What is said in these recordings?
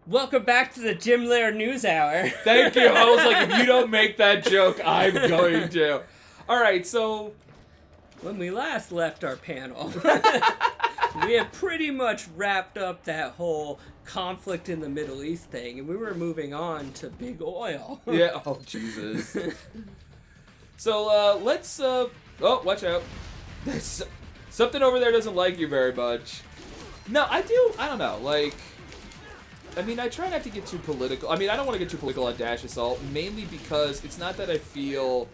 Welcome back to the Jim Lair News Hour. Thank you. I was like, if you don't make that joke, I'm going to. All right, so when we last left our panel, we had pretty much wrapped up that whole conflict in the Middle East thing, and we were moving on to big oil. Yeah. Oh, Jesus. So, let's, oh, watch out. There's something over there doesn't like you very much. No, I don't know, like, I mean, I try not to get too political. I mean, I don't want to get too political on Dash Assault, mainly because it's not that I feel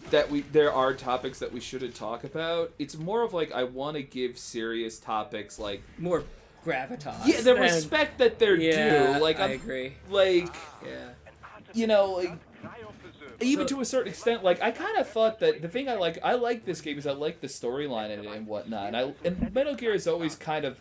that there are topics that we shouldn't talk about. It's more of like I want to give serious topics like more gravitas. Yeah, the respect that they're due. Like I agree. Like, yeah, you know, like even to a certain extent, like I kind of thought that the thing I like this game is I like the storyline in it and whatnot. And Metal Gear has always kind of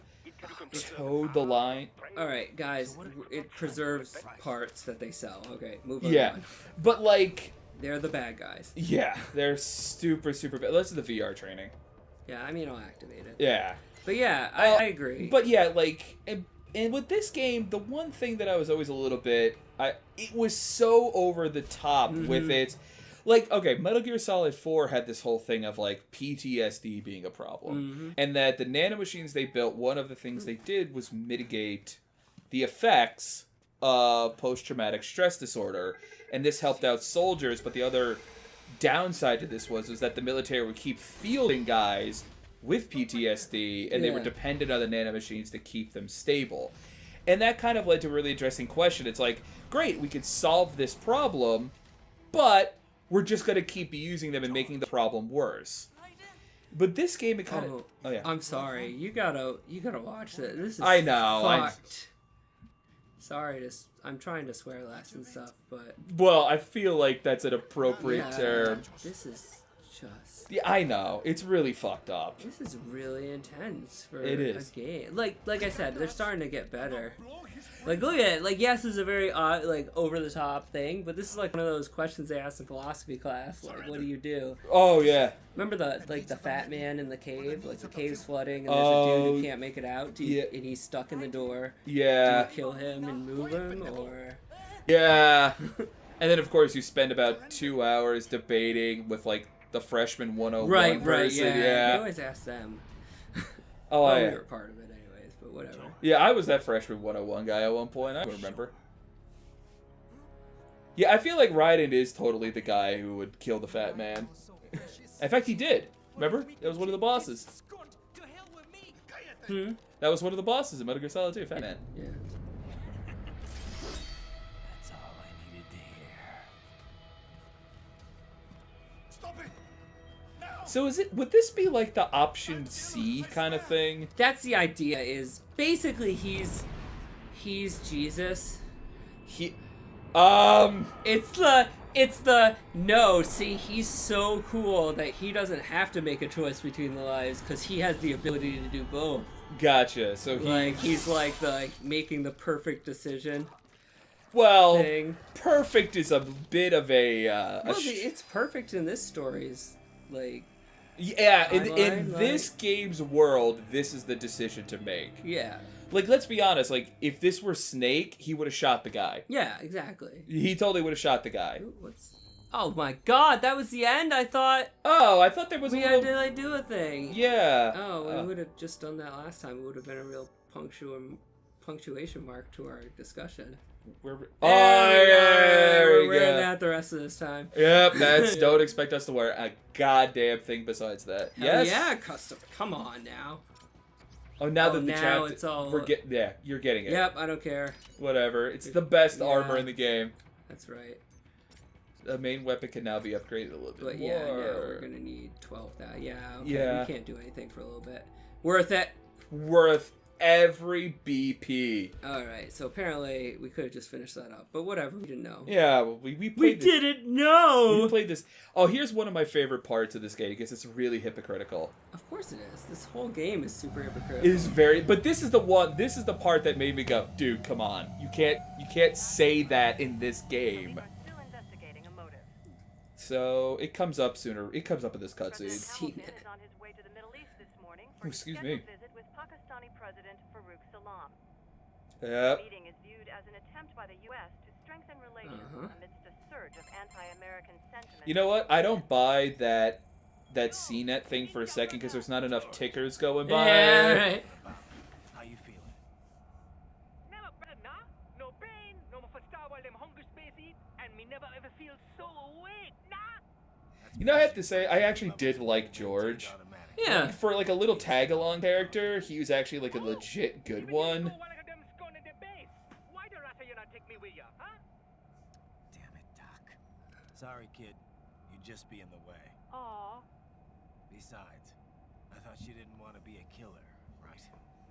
towed the line. All right, guys, it preserves parts that they sell. Okay, move on. Yeah, but like they're the bad guys. Yeah, they're super bad. This is the VR training. Yeah, I mean I'll activate it. Yeah, but yeah, I agree. But yeah, like and with this game, the one thing that I was always a little bit, it was so over the top with it. Like, okay, Metal Gear Solid 4 had this whole thing of, like, PTSD being a problem. And that the nanomachines they built, one of the things they did was mitigate the effects of post-traumatic stress disorder. And this helped out soldiers, but the other downside to this was that the military would keep fielding guys with PTSD, and they were dependent on the nanomachines to keep them stable. And that kind of led to a really interesting question. It's like, great, we could solve this problem, but we're just going to keep using them and making the problem worse. But this game, it kind of... Oh, yeah. I'm sorry. You gotta watch this. This is I know. fucked. Sorry, I'm trying to swear less and stuff, but... Well, I feel like that's an appropriate term. This is just... Yeah, I know. It's really fucked up. This is really intense for a game. Like I said, they're starting to get better. Like, look at it. Like, yes, this is a very odd, like, over-the-top thing, but this is like one of those questions they asked in philosophy class. Like, what do you do? Oh, yeah. Remember the fat man in the cave? Like, the cave's flooding, and there's a dude who can't make it out, and he's stuck in the door. Yeah. Do you kill him and move him, or... Yeah. And then, of course, you spend about 2 hours debating with, like, the freshman 101 person. Yeah. You always ask them. Oh, well, we were part of it anyways, but whatever. Yeah, I was that freshman 101 guy at one point. I remember. Yeah, I feel like Raiden is totally the guy who would kill the fat man. In fact, he did. Remember? That was one of the bosses. That was one of the bosses in Metal Gear Solid 2, Fat Man. Yeah. That's all I needed to hear. Stop it! Now! So would this be like the option C kind of thing? That's the idea, is basically he's Jesus. It's the no, see, he's so cool that he doesn't have to make a choice between the lives because he has the ability to do both. Gotcha. So he's like making the perfect decision. Well, thing. Perfect is a bit of a it's perfect in this story's like. Yeah, in this game's world, this is the decision to make. Yeah. Like, let's be honest, like, if this were Snake, he would have shot the guy. Yeah, exactly. He totally would have shot the guy. Oh my god, that was the end? I thought... Oh, I thought there was had to, like, do a thing. Yeah. Oh, we would have just done that last time. It would have been a real punctuation mark to our discussion. We're wearing that the rest of this time. Yep, don't expect us to wear a goddamn thing besides that. Hell yeah, custom. Come on now. Oh, now that the now it's all... yeah, you're getting it. Yep, I don't care. Whatever. It's the best armor in the game. That's right. The main weapon can now be upgraded a little bit more. Yeah, we're going to need 12,000. Yeah, okay. Yeah. We can't do anything for a little bit. Worth it. Worth every BP. Alright, so apparently we could have just finished that up, but whatever, we didn't know. Yeah, well, we didn't know! We played this. Oh, here's one of my favorite parts of this game, because it's really hypocritical. Of course it is. This whole game is super hypocritical. It is very, but this is the part that made me go, dude, come on. You can't say that in this game. So, it comes up sooner. It comes up in this cutscene. Seen it. Oh, excuse me. Yep. The meeting is viewed as an attempt by the U.S. to strengthen relations amidst a surge of anti-American sentiment. You know what? I don't buy that CNET thing for a second because there's not enough tickers going by. Yeah, right. How you feeling? Never better nah. No pain, no more star while them hunger space eat, and me never ever feel so awake, nah. You know, I have to say, I actually did like George. Yeah. For like a little tag-along character, he was actually like a legit good one. Why the rest of you not take me with ya, huh? Damn it, Doc. Sorry, kid. You'd just be in the way. Aw, Besides, I thought you didn't want to be a killer, right?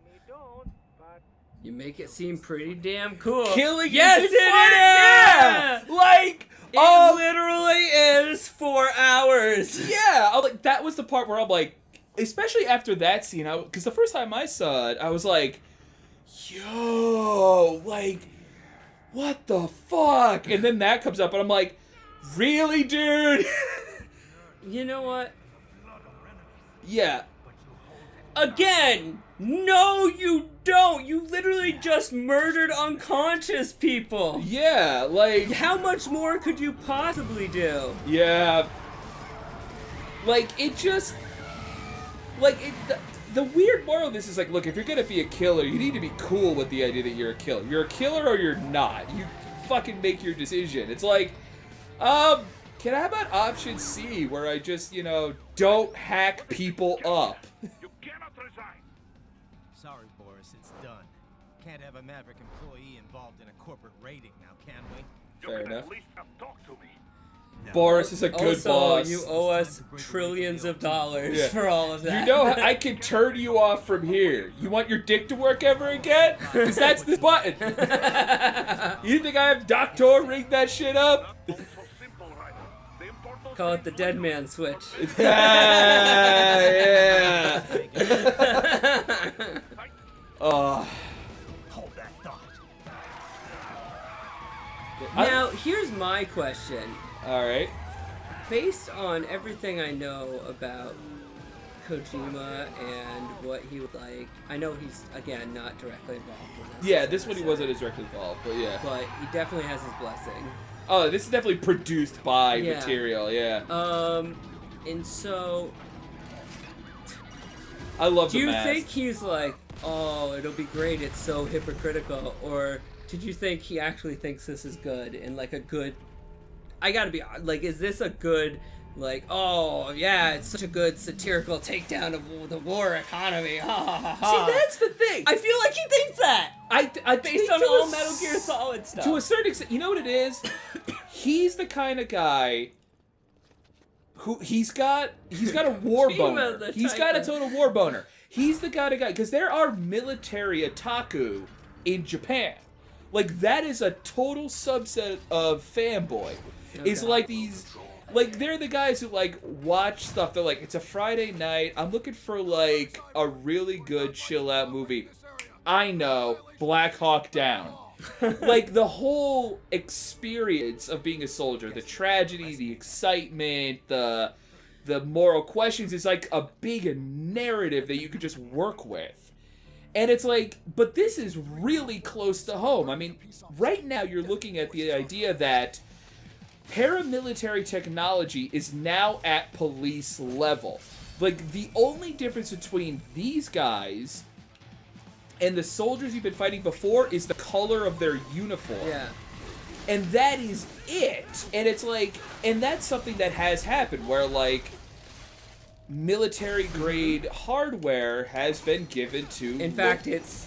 me don't, but You make it seem pretty damn cool. Killing yes, is it is! yeah! Like, It literally is 4 hours. yeah, like that was the part where I'm like, especially after that scene, because the first time I saw it, I was like, yo, like, what the fuck? And then that comes up, and I'm like, really, dude? You know what? Yeah. Again, no, you don't. You literally just murdered unconscious people. Yeah, like, How much more could you possibly do? yeah. Like, it just, like, the weird moral of this is like, look, if you're gonna be a killer, you need to be cool with the idea that you're a killer. You're a killer or you're not. You fucking make your decision. It's like, can I have about option C where I just, don't hack people up? you cannot resign. Sorry, Boris, it's done. Can't have a Maverick employee involved in a corporate raiding now, can we? Fair enough. At least have talked to me. No. Boris is a good Also, boss. you owe us trillions of dollars Yeah. for all of that. You know, I can turn you off from here. You want your dick to work ever again? Because that's the button. You think I have Doctor rig that shit up? So simple, Raiden. The important Call it the dead man switch. Yeah. Oh. Hold that thought. Now, here's my question. All right. Based on everything I know about Kojima and what he would like, I know he's, again, not directly involved in this. Yeah, this one he wasn't as directly involved, but yeah. But he definitely has his blessing. Oh, this is definitely produced by Yeah. material, yeah. And so, I love do the you mask. think he's like, oh, it'll be great, it's so hypocritical, or did you think he actually thinks this is good and like a good, I gotta be, like, is this a good, like, oh, yeah, it's such a good satirical takedown of the war economy, ha ha ha ha. See, that's the thing. I feel like he thinks that, I based think on to all a Metal Gear Solid stuff. To a certain extent, you know what it is? He's the kind of guy who he's got a war Kojima boner. the He's got a type of- total war boner. He's the kind of guy because there are military otaku in Japan. Like that is a total subset of fanboy. It's Okay. like these, like they're the guys who like watch stuff. They're like, it's a Friday night. I'm looking for like a really good chill out movie. I know, Black Hawk Down. Like the whole experience of being a soldier, the tragedy, the excitement, the moral questions is like a big narrative that you could just work with. And it's like, but this is really close to home. I mean, right now you're looking at the idea that paramilitary technology is now at police level. Like the only difference between these guys and the soldiers you've been fighting before is the color of their uniform. Yeah. And that is it. And it's like, and that's something that has happened where like military grade hardware has been given to. In fact, it's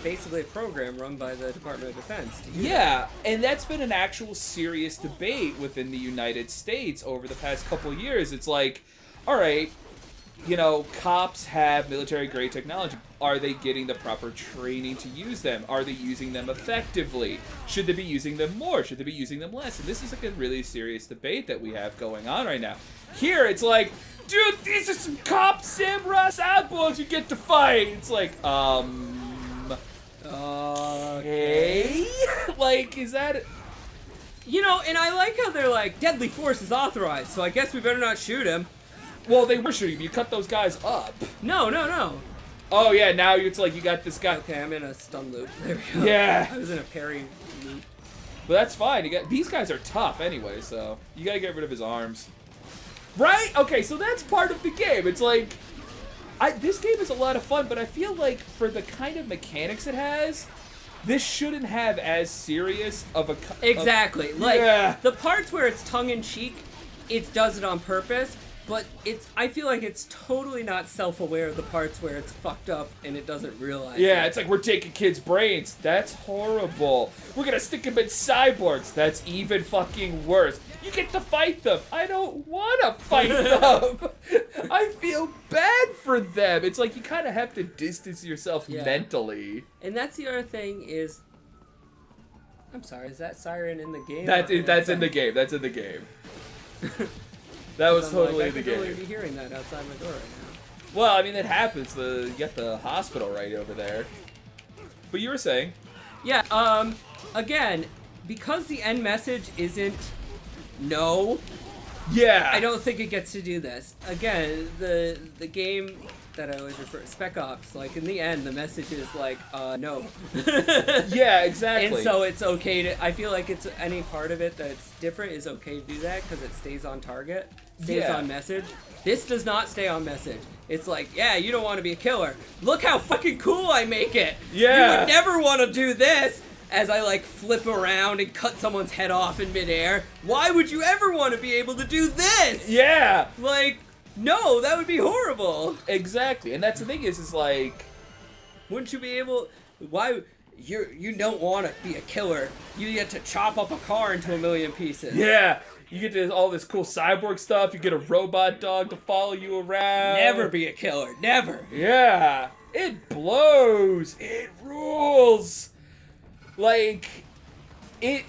basically a program run by the Department of Defense. to do Yeah, and that's been an actual serious debate within the United States over the past couple years. It's like, all right, cops have military-grade technology. Are they getting the proper training to use them? Are they using them effectively? Should they be using them more? Should they be using them less? And this is like a really serious debate that we have going on right now. Here, it's like, dude, these are some cop samurai cyborgs you get to fight. It's like, okay? Like, is that... And I like how they're like, deadly force is authorized, so I guess we better not shoot him. Well, they were shooting. You cut those guys up. No. Oh yeah, now it's like you got this guy. Okay, I'm in a stun loop. There we go. Yeah. I was in a parry loop. But that's fine. You got these guys are tough anyway, so you gotta get rid of his arms. Right? Okay, so that's part of the game. It's like this game is a lot of fun, but I feel like for the kind of mechanics it has, this shouldn't have as serious of a Exactly. Like yeah. the parts where it's tongue in cheek, it does it on purpose. But I feel like it's totally not self-aware of the parts where it's fucked up and it doesn't realize Yeah, it. it's like we're taking kids' brains. That's horrible. We're gonna stick them in cyborgs. That's even fucking worse. You get to fight them. I don't wanna fight them. I feel bad for them. It's like you kind of have to distance yourself mentally. And that's the other thing is... I'm sorry, is that siren in the game? That's in the game. That's in the game. That was totally in the game. I could totally be hearing that outside my door right now. Well, I mean, it happens. You got the hospital right over there. But you were saying? Yeah, again, because the end message isn't no, Yeah. I don't think it gets to do this. Again, the game that I always refer to, Spec Ops, like in the end, the message is like, no. Yeah, exactly. And so it's okay to, I feel like it's any part of it that's different is okay to do that because it stays on target, stays on message. This does not stay on message. It's like, yeah, you don't want to be a killer. Look how fucking cool I make it. Yeah. You would never want to do this as I like flip around and cut someone's head off in midair. Why would you ever want to be able to do this? Yeah. Like, no, that would be horrible. Exactly. And that's the thing is like... Wouldn't you be able... Why... You don't want to be a killer. You get to chop up a car into a million pieces. Yeah. You get to all this cool cyborg stuff. You get a robot dog to follow you around. Never be a killer. Never. Yeah. It blows. It rules. Like... It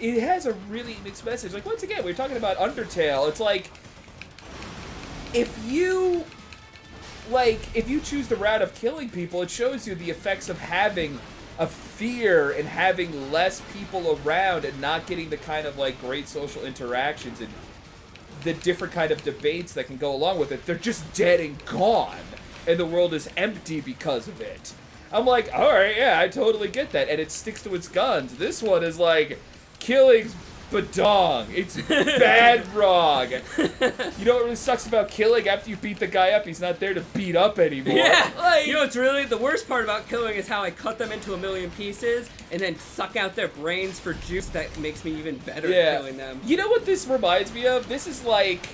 has a really mixed message. Like, once again, we're talking about Undertale. It's like... If you choose the route of killing people, it shows you the effects of having a fear and having less people around and not getting the kind of like great social interactions and the different kind of debates that can go along with it. They're just dead and gone, and the world is empty because of it. I'm like, all right, yeah, I totally get that, and it sticks to its guns. This one is like, killing's badong. It's bad wrong. You know what really sucks about killing? After you beat the guy up, he's not there to beat up anymore. Yeah. Like, You know what's really the worst part about killing is how I cut them into a million pieces and then suck out their brains for juice that makes me even better at killing them. You know what this reminds me of? This is like,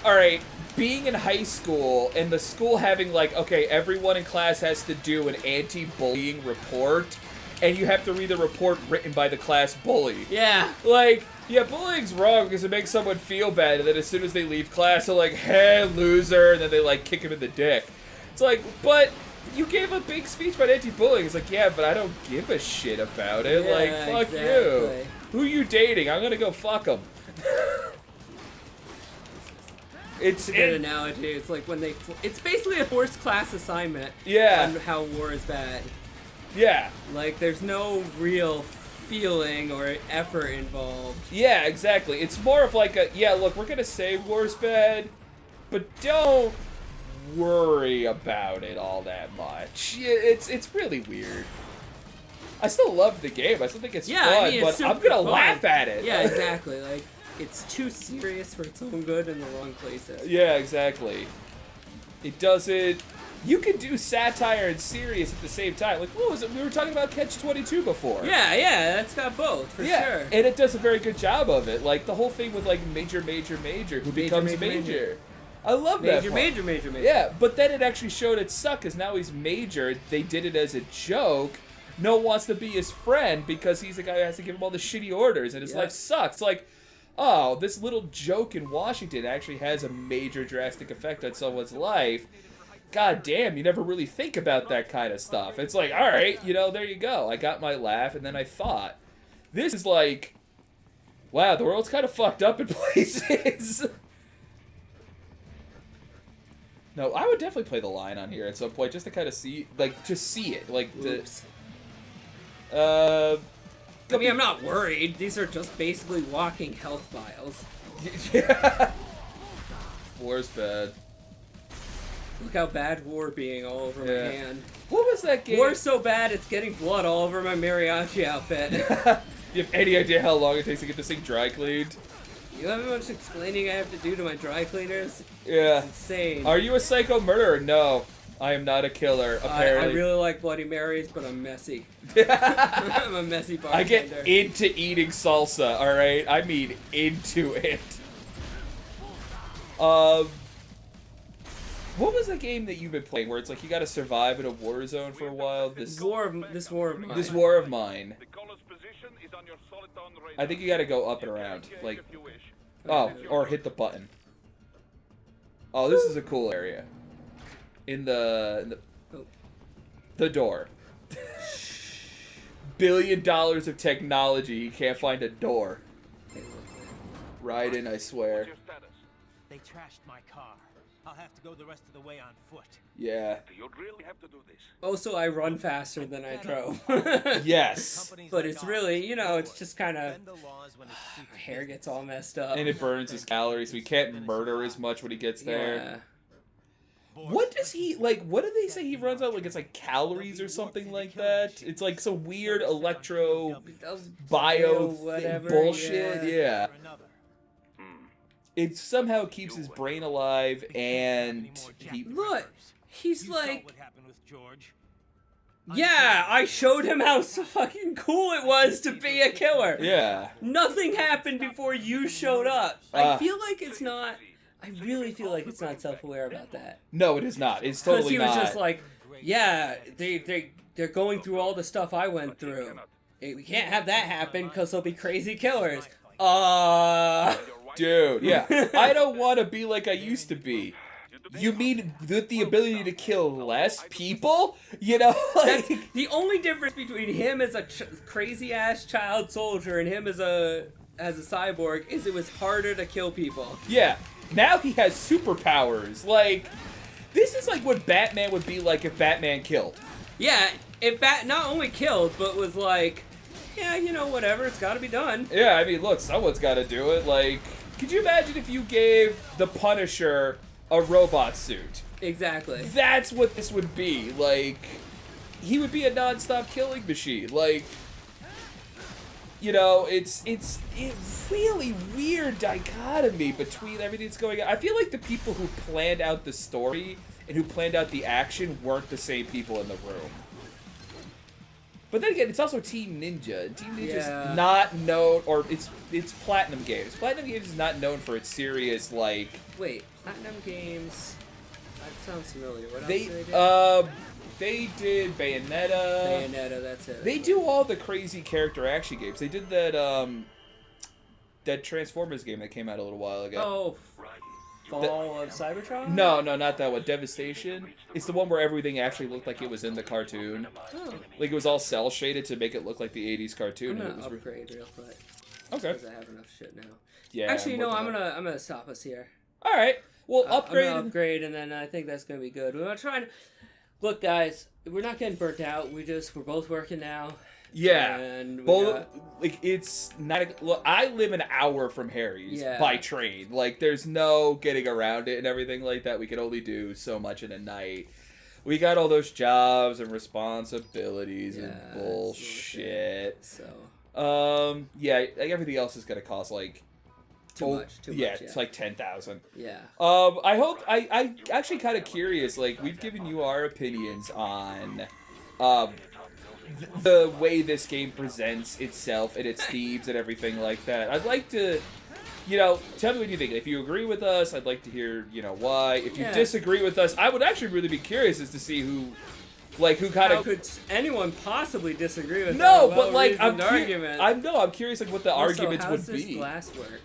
all right, being in high school and the school having like, okay, everyone in class has to do an anti-bullying report. And you have to read the report written by the class bully. Yeah. Like, yeah, bullying's wrong because it makes someone feel bad, and then as soon as they leave class, they're like, hey, loser, and then they, like, kick him in the dick. It's like, but you gave a big speech about anti-bullying. It's like, yeah, but I don't give a shit about it. Yeah, like, fuck exactly. you. Who you dating? I'm gonna go fuck him. It's a good analogy. It's like when it's basically a forced class assignment Yeah. on how war is bad. Yeah. Like, there's no real feeling or effort involved. Yeah, exactly. It's more of like a, yeah, look, we're gonna say war's bad, but don't worry about it all that much. Yeah, it's really weird. I still love the game. I still think it's fun, I mean, it's but I'm super gonna fun. laugh at it. Yeah, exactly. Like, it's too serious for its own good in the wrong places. Yeah, exactly. It doesn't... You can do satire and serious at the same time. Like, what was it? We were talking about Catch-22 before. Yeah, that's got both, for sure. And it does a very good job of it. Like, the whole thing with, like, Major, who becomes Major. I love that part. Major. Yeah, but then it actually showed its suck, because now he's Major. They did it as a joke. No one wants to be his friend because he's the guy who has to give him all the shitty orders, and his life sucks. Like, oh, this little joke in Washington actually has a major drastic effect on someone's life. God damn, you never really think about that kind of stuff. It's like, all right, you know, there you go. I got my laugh, and then I thought. This is like, wow, the world's kind of fucked up in places. No, I would definitely play the line on here at some point, just to kind of see, like, just see it. Like, I mean, I'm not worried. These are just basically walking health vials. Yeah. War's bad. Look how bad war being all over my hand. What was that game? War's so bad it's getting blood all over my mariachi outfit. You have any idea how long it takes to get this thing dry cleaned? You have how much explaining I have to do to my dry cleaners? Yeah. It's insane. Are you a psycho murderer? No. I am not a killer, apparently. I really like Bloody Marys, but I'm messy. I'm a messy bartender. I get into eating salsa, alright? I mean into it. What was the game that you've been playing where it's like you gotta survive in a war zone for a while? This war of mine. The color's position is on your soliton radar. I think you gotta go up and around. Like, oh, or hit the button. Oh, this is a cool area. In the door. $1 billion of technology, you can't find a door. Raiden, I swear. What's your status? They trashed my car. I'll have to go the rest of the way on foot. Yeah. You'd really have to do this. Oh, so I run faster than I drove. Yes. But it's really, you know, it's just kind of... Bend the laws when it suits My hair gets all messed up. And it burns his calories, so he can't murder as much when he gets there. Yeah. What does he, like, what do they say he runs out? Like, it's like calories or something like that? It's like some weird electro bio whatever, bullshit. Yeah. for another. It somehow keeps his brain alive, and he... Look, he's You saw like... what happened with George. Yeah, I showed him how fucking cool it was to be a killer. Yeah. Nothing happened before you showed up. I feel like it's not... I really feel like it's not self-aware about that. No, it is not. It's Because totally he was not. just like, yeah, they're going through all the stuff I went through. We can't have that happen because they'll be crazy killers. Dude, yeah. I don't want to be like I used to be. You mean with the ability to kill less people? You know, like... That's the only difference between him as a crazy-ass child soldier and him as a cyborg is it was harder to kill people. Yeah. Now he has superpowers. Like, this is like what Batman would be like if Batman killed. Yeah, if not only killed, but was like, yeah, you know, whatever, it's gotta be done. Yeah, I mean, look, someone's got to do it. Like, could you imagine if you gave the Punisher a robot suit? Exactly. That's what this would be. Like, he would be a non-stop killing machine. Like, you know, it's really weird dichotomy between everything that's going on. I feel like the people who planned out the story and who planned out the action weren't the same people in the room. But then again, it's also Team Ninja. Team Ninja's not known, or it's Platinum Games. Platinum Games is not known for its serious, like... Wait, Platinum Games... That sounds familiar. What else They, did they do? They did Bayonetta. Bayonetta, that's it. They do all the crazy character action games. They did that Transformers game that came out a little while ago. Oh, Fall of Cybertron? No, not that one. Devastation. It's the one where everything actually looked like it was in the cartoon. Oh. Like it was all cell shaded to make it look like the '80s cartoon. I'm and it gonna was upgrade real quick. Okay. Because I have enough shit now. Yeah. Actually, no, I'm gonna stop us here. All right. Well, upgrade. I'm gonna upgrade, and then I think that's gonna be good. We're gonna try and look, guys. We're not getting burnt out. We're both working now. Yeah. And like it's not. Look, I live an hour from Harry's by train. Like there's no getting around it and everything like that. We can only do so much in a night. We got all those jobs and responsibilities and bullshit. So. Yeah. Like everything else is gonna cost like. Too much. It's like 10,000. Yeah. I hope I actually kind of curious. Like we've given you our opinions on, the way this game presents itself and its themes and everything like that. I'd like to, you know, tell me what you think. If you agree with us, I'd like to hear, you know, why. If you disagree with us, I would actually really be curious as to see who kind of. How could anyone possibly disagree with? No, but like I'm curious like what the also, arguments how's would this be. Glass work?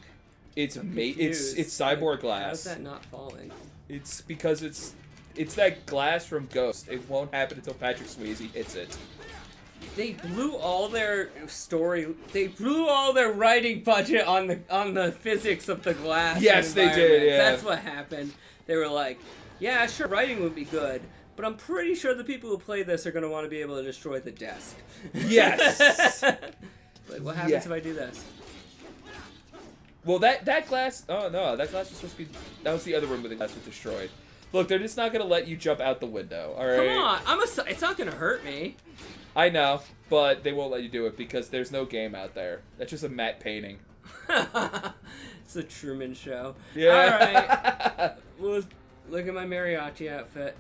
It's cyborg glass. How's that not falling? It's because it's that glass from Ghost. It won't happen until Patrick Swayze hits it. They blew all their writing budget on the physics of the glass. Yes, they did. Yeah, that's what happened. They were like, yeah, sure, writing would be good, but I'm pretty sure the people who play this are going to want to be able to destroy the desk. Yes. Like, what happens if I do this? Well, that glass... Oh, no. That glass was supposed to be... That was the other room where the glass was destroyed. Look, they're just not gonna let you jump out the window. All right. Come on, it's not gonna hurt me. I know, but they won't let you do it because there's no game out there. That's just a matte painting. It's a Truman Show. Yeah. All right. Well, look at my mariachi outfit.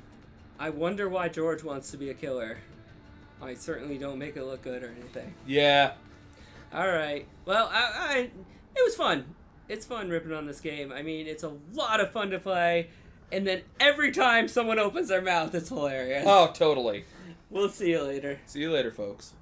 I wonder why George wants to be a killer. I certainly don't make it look good or anything. Yeah. All right. Well, it was fun. It's fun ripping on this game. I mean, it's a lot of fun to play. And then every time someone opens their mouth, it's hilarious. Oh, totally. We'll see you later. See you later, folks.